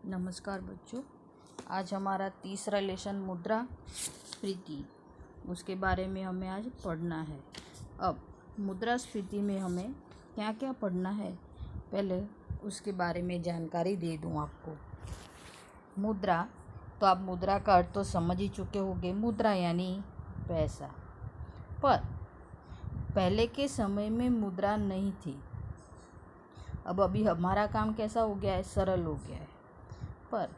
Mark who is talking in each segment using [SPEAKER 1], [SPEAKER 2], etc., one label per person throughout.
[SPEAKER 1] नमस्कार बच्चों, आज हमारा तीसरा लेसन मुद्रा स्फीति उसके बारे में हमें आज पढ़ना है। अब मुद्रास्फीति में हमें क्या क्या पढ़ना है, पहले उसके बारे में जानकारी दे दूं आपको। मुद्रा, तो आप मुद्रा का अर्थ तो समझ ही चुके होंगे। मुद्रा यानी पैसा, पर पहले के समय में मुद्रा नहीं थी। अब अभी हमारा काम कैसा हो गया है, सरल हो गया है। पर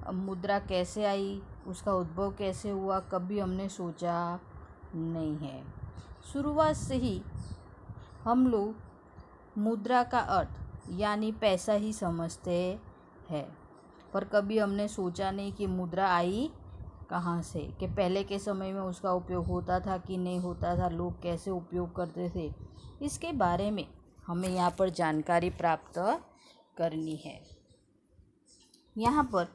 [SPEAKER 1] अब मुद्रा कैसे आई, उसका उद्भव कैसे हुआ, कभी हमने सोचा नहीं है। शुरुआत से ही हम लोग मुद्रा का अर्थ यानी पैसा ही समझते हैं, पर कभी हमने सोचा नहीं कि मुद्रा आई कहाँ से, कि पहले के समय में उसका उपयोग होता था कि नहीं होता था, लोग कैसे उपयोग करते थे। इसके बारे में हमें यहाँ पर जानकारी प्राप्त करनी है। यहाँ पर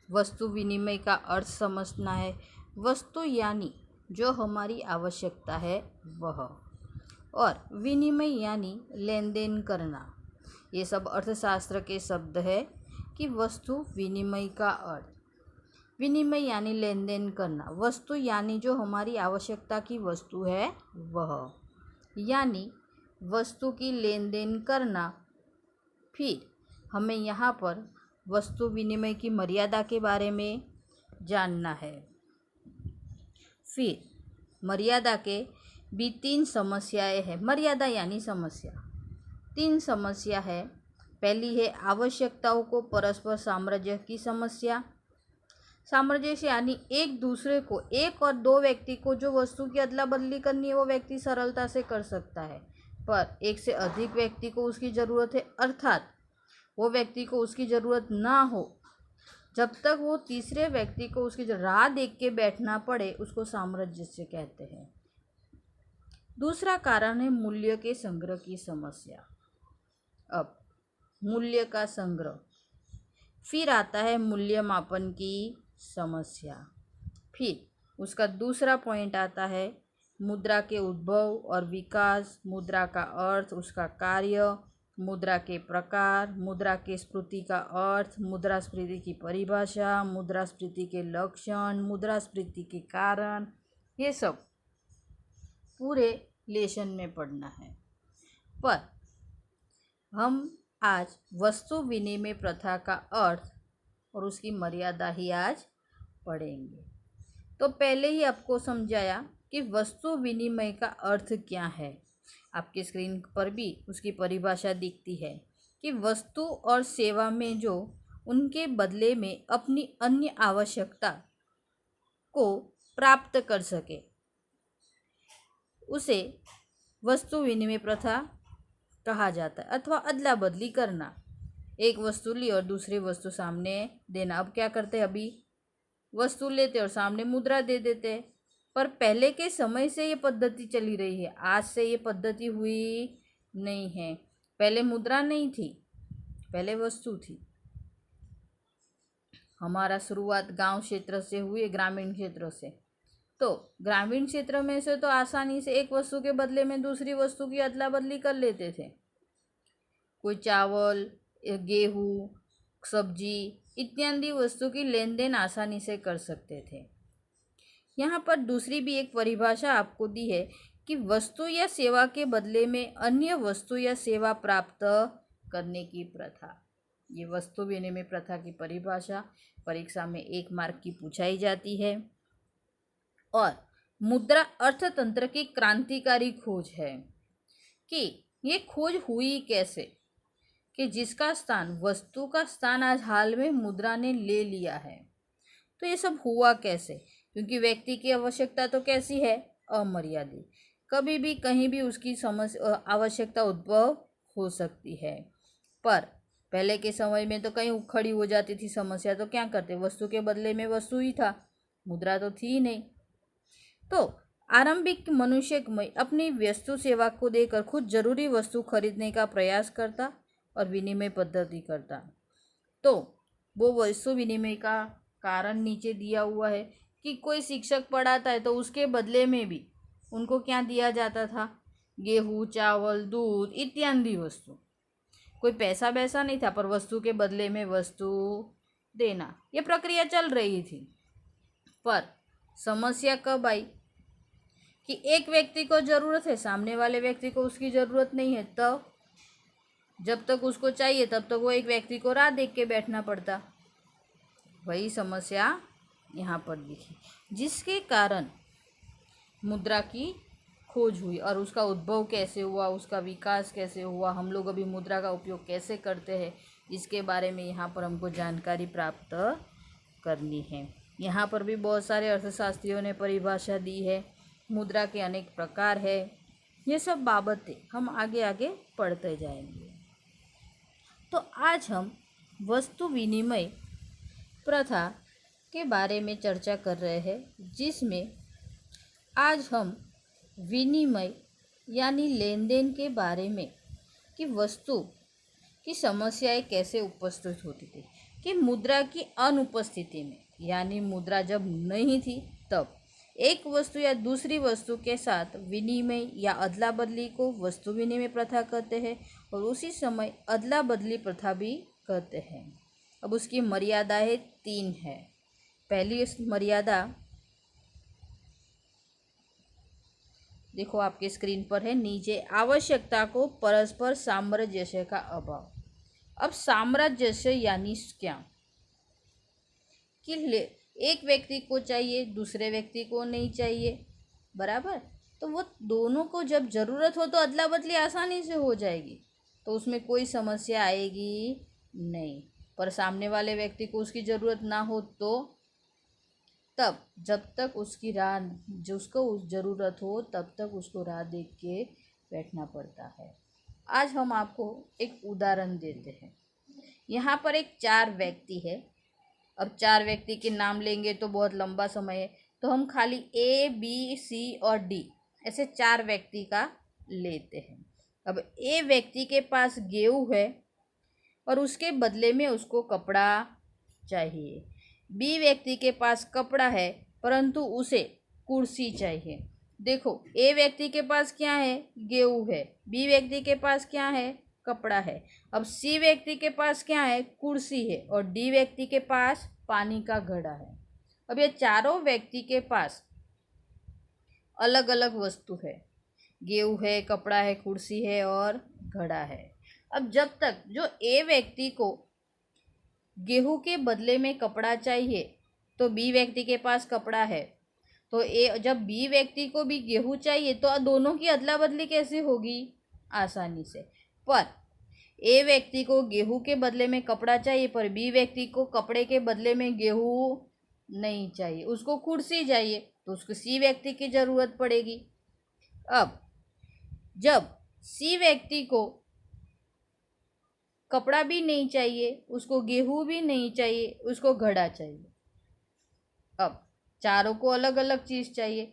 [SPEAKER 1] वस्तु विनिमय का अर्थ समझना है। वस्तु यानी जो हमारी आवश्यकता है वह, और विनिमय यानी लेन देन करना। ये सब अर्थशास्त्र के शब्द है कि वस्तु विनिमय का अर्थ, विनिमय यानी लेन देन करना, वस्तु यानी जो हमारी आवश्यकता की वस्तु है वह, यानी वस्तु की लेन देन करना। फिर हमें यहाँ पर वस्तु विनिमय की मर्यादा के बारे में जानना है। फिर मर्यादा के भी तीन समस्याएं हैं। मर्यादा यानी समस्या, तीन समस्या है। पहली है आवश्यकताओं को परस्पर सामंजस्य की समस्या। सामंजस्य यानी एक दूसरे को, एक और दो व्यक्ति को जो वस्तु की अदला बदली करनी है वो व्यक्ति सरलता से कर सकता है, पर एक से अधिक व्यक्ति को उसकी ज़रूरत है, अर्थात वो व्यक्ति को उसकी ज़रूरत ना हो, जब तक वो तीसरे व्यक्ति को उसकी राह देख के बैठना पड़े, उसको सामंजस्य कहते हैं। दूसरा कारण है मूल्य के संग्रह की समस्या। अब मूल्य का संग्रह, फिर आता है मूल्य मापन की समस्या। फिर उसका दूसरा पॉइंट आता है मुद्रा के उद्भव और विकास, मुद्रा का अर्थ, उसका कार्य, मुद्रा के प्रकार, मुद्रा के स्फीति का अर्थ, मुद्रास्फीति की परिभाषा, मुद्रास्फीति के लक्षण, मुद्रास्फीति के कारण, ये सब पूरे लेसन में पढ़ना है। पर हम आज वस्तु विनिमय प्रथा का अर्थ और उसकी मर्यादा ही आज पढ़ेंगे। तो पहले ही आपको समझाया कि वस्तु विनिमय का अर्थ क्या है। आपकी स्क्रीन पर भी उसकी परिभाषा दिखती है कि वस्तु और सेवा में जो उनके बदले में अपनी अन्य आवश्यकता को प्राप्त कर सके, उसे वस्तु विनिमय प्रथा कहा जाता है, अथवा अदला बदली करना। एक वस्तु ली और दूसरी वस्तु सामने देना। अब क्या करते हैं, अभी वस्तु लेते और सामने मुद्रा दे देते हैं, पर पहले के समय से ये पद्धति चली रही है, आज से ये पद्धति हुई नहीं है। पहले मुद्रा नहीं थी, पहले वस्तु थी। हमारा शुरुआत गांव क्षेत्र से हुई, ग्रामीण क्षेत्र से। तो ग्रामीण क्षेत्र में से तो आसानी से एक वस्तु के बदले में दूसरी वस्तु की अदला बदली कर लेते थे। कोई चावल, गेहूँ, सब्जी इत्यादि वस्तु की लेन देन आसानी से कर सकते थे। यहाँ पर दूसरी भी एक परिभाषा आपको दी है कि वस्तु या सेवा के बदले में अन्य वस्तु या सेवा प्राप्त करने की प्रथा। ये वस्तु विनिमय प्रथा की परिभाषा परीक्षा में 1 मार्क की पूछाई जाती है। और मुद्रा अर्थतंत्र की क्रांतिकारी खोज है कि ये खोज हुई कैसे, कि जिसका स्थान, वस्तु का स्थान आज हाल में मुद्रा ने ले लिया है। तो ये सब हुआ कैसे, क्योंकि व्यक्ति की आवश्यकता तो कैसी है, अमर्यादित। कभी भी कहीं भी उसकी आवश्यकता उद्भव हो सकती है। पर पहले के समय में तो कहीं खड़ी हो जाती थी समस्या, तो क्या करते, वस्तु के बदले में वस्तु ही था, मुद्रा तो थी ही नहीं। तो आरंभिक मनुष्य अपनी वस्तु सेवा को देकर खुद जरूरी वस्तु खरीदने का प्रयास करता और विनिमय पद्धति करता। तो वो वस्तु विनिमय का कारण नीचे दिया हुआ है कि कोई शिक्षक पढ़ाता है तो उसके बदले में भी उनको क्या दिया जाता था, गेहूँ, चावल, दूध इत्यादि वस्तु। कोई पैसा वैसा नहीं था, पर वस्तु के बदले में वस्तु देना, ये प्रक्रिया चल रही थी। पर समस्या कब आई कि एक व्यक्ति को ज़रूरत है, सामने वाले व्यक्ति को उसकी ज़रूरत नहीं है, तो जब तक उसको चाहिए तब तक वो एक व्यक्ति को राह देख के बैठना पड़ता। वही समस्या यहाँ पर दिखी, जिसके कारण मुद्रा की खोज हुई और उसका उद्भव कैसे हुआ, उसका विकास कैसे हुआ, हम लोग अभी मुद्रा का उपयोग कैसे करते हैं, इसके बारे में यहाँ पर हमको जानकारी प्राप्त करनी है। यहाँ पर भी बहुत सारे अर्थशास्त्रियों ने परिभाषा दी है, मुद्रा के अनेक प्रकार है, ये सब बाबतें हम आगे आगे पढ़ते जाएंगे। तो आज हम वस्तु विनिमय प्रथा के बारे में चर्चा कर रहे हैं, जिसमें आज हम विनिमय यानी लेन देन के बारे में कि वस्तु की समस्याएं कैसे उपस्थित होती थी, कि मुद्रा की अनुपस्थिति में यानी मुद्रा जब नहीं थी तब एक वस्तु या दूसरी वस्तु के साथ विनिमय या अदला बदली को वस्तु विनिमय प्रथा कहते हैं, और उसी समय अदला बदली प्रथा भी कहते हैं। अब उसकी मर्यादाएं 3 है। पहली मर्यादा देखो आपके स्क्रीन पर है नीचे, आवश्यकता को परस्पर सामंजस्य का अभाव। अब सामंजस्य यानी क्या कि एक व्यक्ति को चाहिए, दूसरे व्यक्ति को नहीं चाहिए, बराबर। तो वो दोनों को जब ज़रूरत हो तो अदला बदली आसानी से हो जाएगी, तो उसमें कोई समस्या आएगी नहीं। पर सामने वाले व्यक्ति को उसकी ज़रूरत ना हो तो तब जब तक उसकी राह जो उसको ज़रूरत हो तब तक उसको राह देख के बैठना पड़ता है। आज हम आपको एक उदाहरण देते हैं। यहाँ पर एक 4 व्यक्ति है। अब 4 व्यक्ति के नाम लेंगे तो बहुत लंबा समय है, तो हम खाली A, B, C और D ऐसे 4 व्यक्ति का लेते हैं। अब A व्यक्ति के पास गेहूँ है और उसके बदले में उसको कपड़ा चाहिए। B व्यक्ति के पास कपड़ा है परंतु उसे कुर्सी चाहिए। देखो, A व्यक्ति के पास क्या है, गेहूँ है, B व्यक्ति के पास क्या है, कपड़ा है। अब C व्यक्ति के पास क्या है, कुर्सी है, और D व्यक्ति के पास पानी का घड़ा है। अब ये चारों व्यक्ति के पास अलग अलग वस्तु है, गेहूँ है, कपड़ा है, कुर्सी है और घड़ा है। अब जब तक जो A व्यक्ति को गेहूँ के बदले में कपड़ा चाहिए तो B व्यक्ति के पास कपड़ा है, तो जब B व्यक्ति को भी गेहूँ चाहिए तो दोनों की अदला बदली कैसे होगी, आसानी से। पर A व्यक्ति को गेहूँ के बदले में कपड़ा चाहिए पर B व्यक्ति को कपड़े के बदले में गेहूँ नहीं चाहिए, उसको कुर्सी चाहिए, तो उसको C व्यक्ति की ज़रूरत पड़ेगी। अब जब C व्यक्ति को कपड़ा भी नहीं चाहिए, उसको गेहूँ भी नहीं चाहिए, उसको घड़ा चाहिए। अब चारों को अलग अलग चीज़ चाहिए।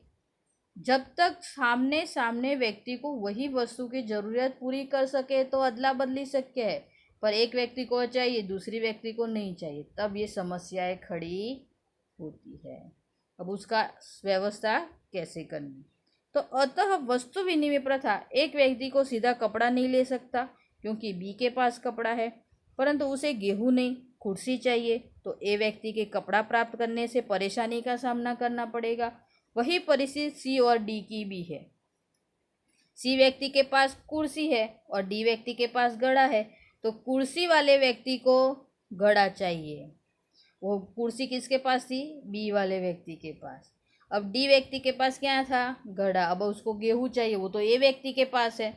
[SPEAKER 1] जब तक सामने सामने व्यक्ति को वही वस्तु की ज़रूरत पूरी कर सके तो अदला बदली शक्य है, पर एक व्यक्ति को चाहिए, दूसरी व्यक्ति को नहीं चाहिए, तब ये समस्याएं खड़ी होती है। अब उसका व्यवस्था कैसे करनी, तो अतः वस्तु विनिमय प्रथा एक व्यक्ति को सीधा कपड़ा नहीं ले सकता क्योंकि B के पास कपड़ा है, परंतु उसे गेहूँ नहीं, कुर्सी चाहिए, तो A व्यक्ति के कपड़ा प्राप्त करने से परेशानी का सामना करना पड़ेगा। वही परिस्थिति C और D की भी है। C व्यक्ति के पास कुर्सी है और D व्यक्ति के पास घड़ा है, तो कुर्सी वाले व्यक्ति को घड़ा चाहिए। वो कुर्सी किसके पास थी, B वाले व्यक्ति के पास। अब D व्यक्ति के पास क्या था, घड़ा, अब उसको गेहूँ चाहिए, वो तो A व्यक्ति के पास है,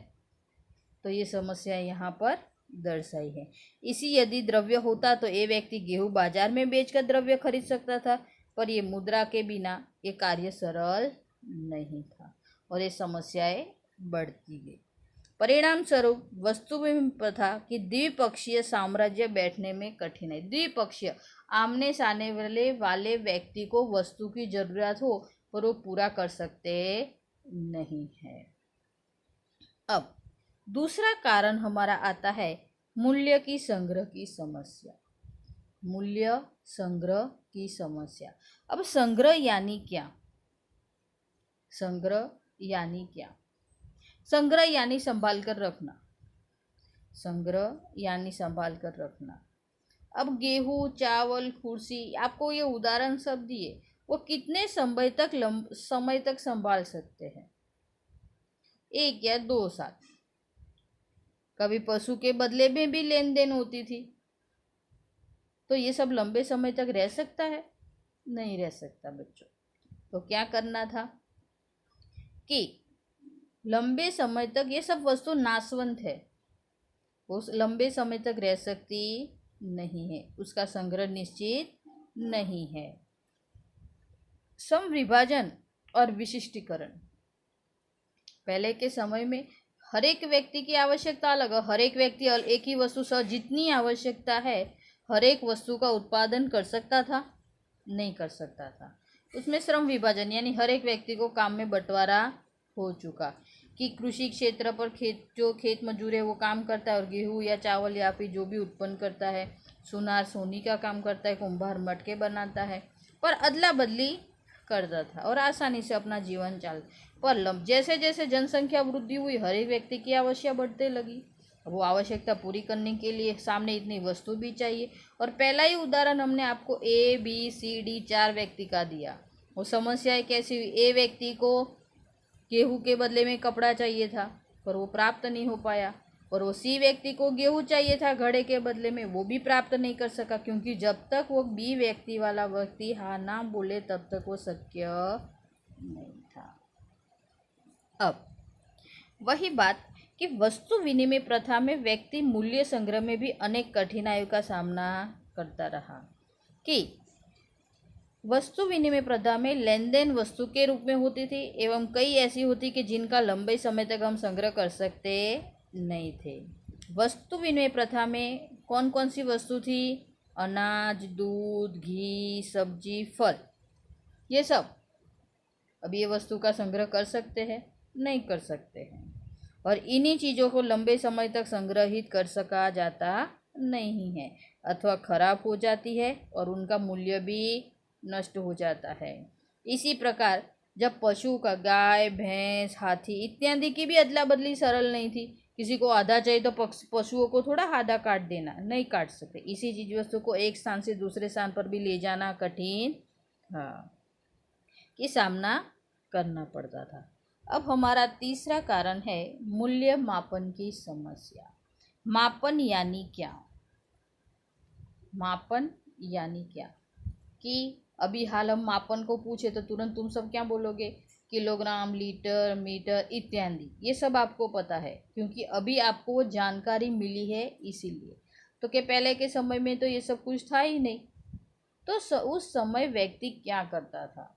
[SPEAKER 1] तो ये समस्या यहाँ पर दर्शाई है। इसी यदि द्रव्य होता तो A व्यक्ति गेहूँ बाजार में बेचकर द्रव्य खरीद सकता था, पर ये मुद्रा के बिना ये कार्य सरल नहीं था और ये समस्याएं बढ़ती गई। परिणाम स्वरूप वस्तु विनिमय प्रथा की द्विपक्षीय साम्राज्य बैठने में कठिन है। द्विपक्षीय, आमने सामने वाले व्यक्ति को वस्तु की जरूरत हो पर वो पूरा कर सकते नहीं है। अब दूसरा कारण हमारा आता है मूल्य की संग्रह की समस्या। मूल्य संग्रह की समस्या। अब संग्रह यानी क्या, संग्रह यानी क्या, संग्रह यानी संभाल कर रखना। संग्रह यानी संभाल कर रखना। अब गेहूँ, चावल, कुर्सी, आपको ये उदाहरण सब दिए, वो कितने समय तक संभाल सकते हैं? 1 या 2 साल। कभी पशु के बदले में भी लेन देन होती थी, तो ये सब लंबे समय तक रह सकता है? नहीं रह सकता बच्चों। तो क्या करना था कि लंबे समय तक ये सब वस्तु नाशवंत है, वो लंबे समय तक रह सकती नहीं है, उसका संग्रह निश्चित नहीं है। समविभाजन और विशिष्टीकरण। पहले के समय में हर एक व्यक्ति की आवश्यकता अलग है। हर एक व्यक्ति एक ही वस्तु से जितनी आवश्यकता है हर एक वस्तु का उत्पादन कर सकता था? नहीं कर सकता था। उसमें श्रम विभाजन यानी हर एक व्यक्ति को काम में बंटवारा हो चुका कि कृषि क्षेत्र पर जो खेत मजदूर है वो काम करता है और गेहूँ या चावल या फिर जो भी उत्पन्न करता है, सुनार सोनी का काम करता है, कुंभार मटके बनाता है, पर अदला बदली करता था और आसानी से अपना जीवन चल। पर जैसे जैसे जनसंख्या वृद्धि हुई हर एक व्यक्ति की आवश्यकता बढ़ते लगी। वो आवश्यकता पूरी करने के लिए सामने इतनी वस्तु भी चाहिए। और पहला ही उदाहरण हमने आपको ABCD 4 व्यक्ति का दिया। वो समस्याएं कैसी हुई? ए व्यक्ति को गेहूँ के बदले में कपड़ा चाहिए था पर वो प्राप्त नहीं हो पाया, और वो C व्यक्ति को गेहूँ चाहिए था घड़े के बदले में, वो भी प्राप्त नहीं कर सका, क्योंकि जब तक वो B व्यक्ति वाला व्यक्ति हाँ ना बोले तब तक वो शक्य नहीं था। अब वही बात कि वस्तु विनिमय प्रथा में व्यक्ति मूल्य संग्रह में भी अनेक कठिनाइयों का सामना करता रहा। कि वस्तु विनिमय प्रथा में लेन देन वस्तु के रूप में होती थी एवं कई ऐसी होती कि जिनका लंबे समय तक हम संग्रह कर सकते नहीं थे। वस्तु विनिमय प्रथा में कौन कौन सी वस्तु थी? अनाज, दूध, घी, सब्जी, फल, ये सब। अब ये वस्तु का संग्रह कर सकते हैं? नहीं कर सकते हैं। और इन्हीं चीज़ों को लंबे समय तक संग्रहित कर सका जाता नहीं है, अथवा खराब हो जाती है और उनका मूल्य भी नष्ट हो जाता है। इसी प्रकार जब पशु का गाय, भैंस, हाथी इत्यादि की भी अदला बदली सरल नहीं थी। किसी को आधा चाहिए तो पशुओं को थोड़ा आधा काट देना, नहीं काट सकते। इसी चीज वस्तु को एक स्थान से दूसरे स्थान पर भी ले जाना कठिन था, कि सामना करना पड़ता था। अब हमारा तीसरा कारण है मूल्य मापन की समस्या। मापन यानी क्या? मापन यानी क्या कि अभी हाल हम मापन को पूछे तो तुरंत तुम सब क्या बोलोगे? किलोग्राम, लीटर, मीटर इत्यादि। ये सब आपको पता है क्योंकि अभी आपको वो जानकारी मिली है इसीलिए। तो क्या पहले के समय में तो ये सब कुछ था ही नहीं। तो उस समय व्यक्ति क्या करता था?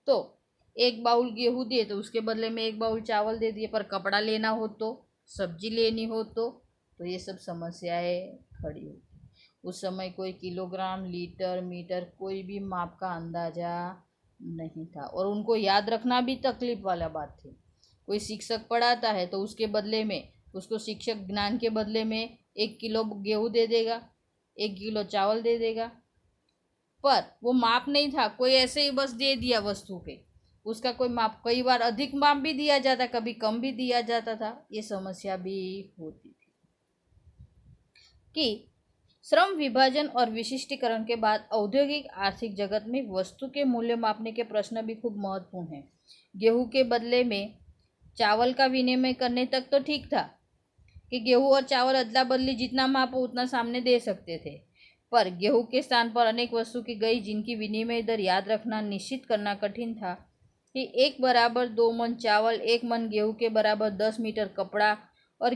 [SPEAKER 1] तो एक बाउल गेहूँ दिए तो उसके बदले में एक बाउल चावल दे दिए, पर कपड़ा लेना हो तो, सब्जी लेनी हो तो ये सब समस्याएं खड़ी होती। उस समय कोई किलोग्राम, लीटर, मीटर कोई भी माप का अंदाजा नहीं था और उनको याद रखना भी तकलीफ वाला बात थी। कोई शिक्षक पढ़ाता है तो उसके बदले में उसको शिक्षक ज्ञान के बदले में 1 किलो गेहूँ दे देगा, 1 किलो चावल दे देगा, पर वो माप नहीं था। कोई ऐसे ही बस दे दिया वस्तु पे, उसका कोई माप, कई बार अधिक माप भी दिया जाता, कभी कम भी दिया जाता था। ये समस्या भी होती थी। कि श्रम विभाजन और विशिष्टीकरण के बाद औद्योगिक आर्थिक जगत में वस्तु के मूल्य मापने के प्रश्न भी खूब महत्वपूर्ण हैं। गेहूं के बदले में चावल का विनिमय करने तक तो ठीक था कि गेहूं और चावल अदला बदली जितना मापो उतना सामने दे सकते थे, पर गेहूं के स्थान पर अनेक वस्तु की गई जिनकी विनिमय दर याद रखना, निश्चित करना कठिन था। कि 1 बराबर 2 मन चावल, 1 मन गेहूं के बराबर 10 मीटर कपड़ा, और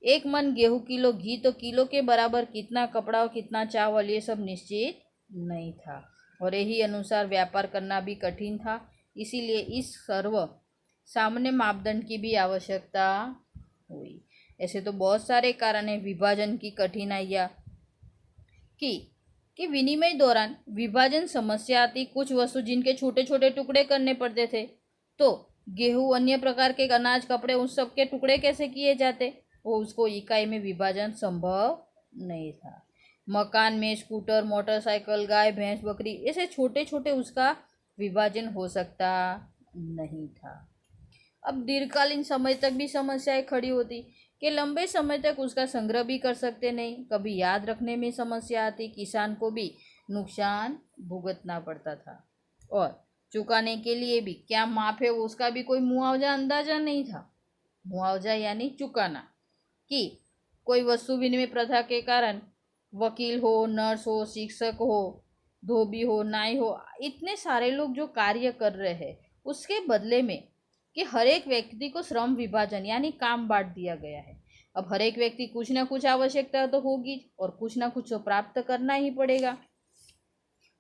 [SPEAKER 1] 1 मन गेहूं किलो घी, तो किलो के बराबर कितना कपड़ा और कितना चावल, ये सब निश्चित नहीं था और यही अनुसार व्यापार करना भी कठिन था। इसीलिए इस सर्व सामान्य मापदंड की भी आवश्यकता हुई। ऐसे तो बहुत सारे कारण हैं विभाजन की कठिनाइयाँ। कि विनिमय दौरान विभाजन समस्या आती। कुछ वस्तु जिनके छोटे छोटे टुकड़े करने पड़ते थे, तो गेहूं, अन्य प्रकार के अनाज, कपड़े, उन सब के टुकड़े कैसे किए जाते, वो उसको इकाई में विभाजन संभव नहीं था। मकान में स्कूटर, मोटरसाइकिल, गाय, भैंस, बकरी, ऐसे छोटे छोटे उसका विभाजन हो सकता नहीं था। अब दीर्घकालीन समय तक भी समस्याएं खड़ी होती कि लंबे समय तक उसका संग्रह भी कर सकते नहीं, कभी याद रखने में समस्या आती, किसान को भी नुकसान भुगतना पड़ता था और चुकाने के लिए भी क्या माफ है उसका भी कोई मुआवजा अंदाजा नहीं था। मुआवजा यानी चुकाना, कि कोई वस्तु विनिमय प्रथा के कारण वकील हो, नर्स हो, शिक्षक हो, धोबी हो, नाई हो, इतने सारे लोग जो कार्य कर रहे हैं उसके बदले में कि हर एक व्यक्ति को श्रम विभाजन यानी काम बांट दिया गया है। अब हर एक व्यक्ति कुछ ना कुछ आवश्यकता तो होगी और कुछ ना कुछ तो प्राप्त करना ही पड़ेगा।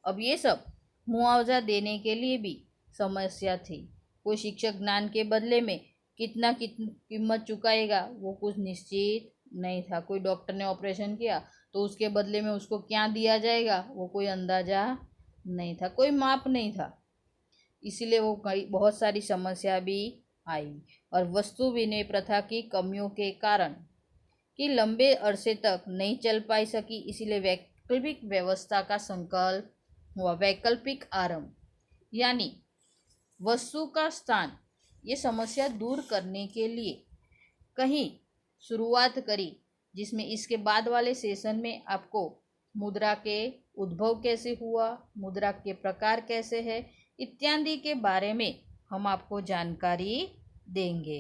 [SPEAKER 1] अब ये सब मुआवजा देने के लिए भी समस्या थी। कोई शिक्षक ज्ञान के बदले में कितना कीमत चुकाएगा वो कुछ निश्चित नहीं था। कोई डॉक्टर ने ऑपरेशन किया तो उसके बदले में उसको क्या दिया जाएगा वो कोई अंदाजा नहीं था, कोई माप नहीं था। इसीलिए वो कई बहुत सारी समस्या भी आई और वस्तु विनिमय प्रथा की कमियों के कारण कि लंबे अरसे तक नहीं चल पाई सकी, इसीलिए वैकल्पिक व्यवस्था का संकल्प हुआ। वैकल्पिक आरंभ यानी वस्तु का स्थान, ये समस्या दूर करने के लिए कहीं शुरुआत करी, जिसमें इसके बाद वाले सेशन में आपको मुद्रा के उद्भव कैसे हुआ, मुद्रा के प्रकार कैसे है इत्यादि के बारे में हम आपको जानकारी देंगे।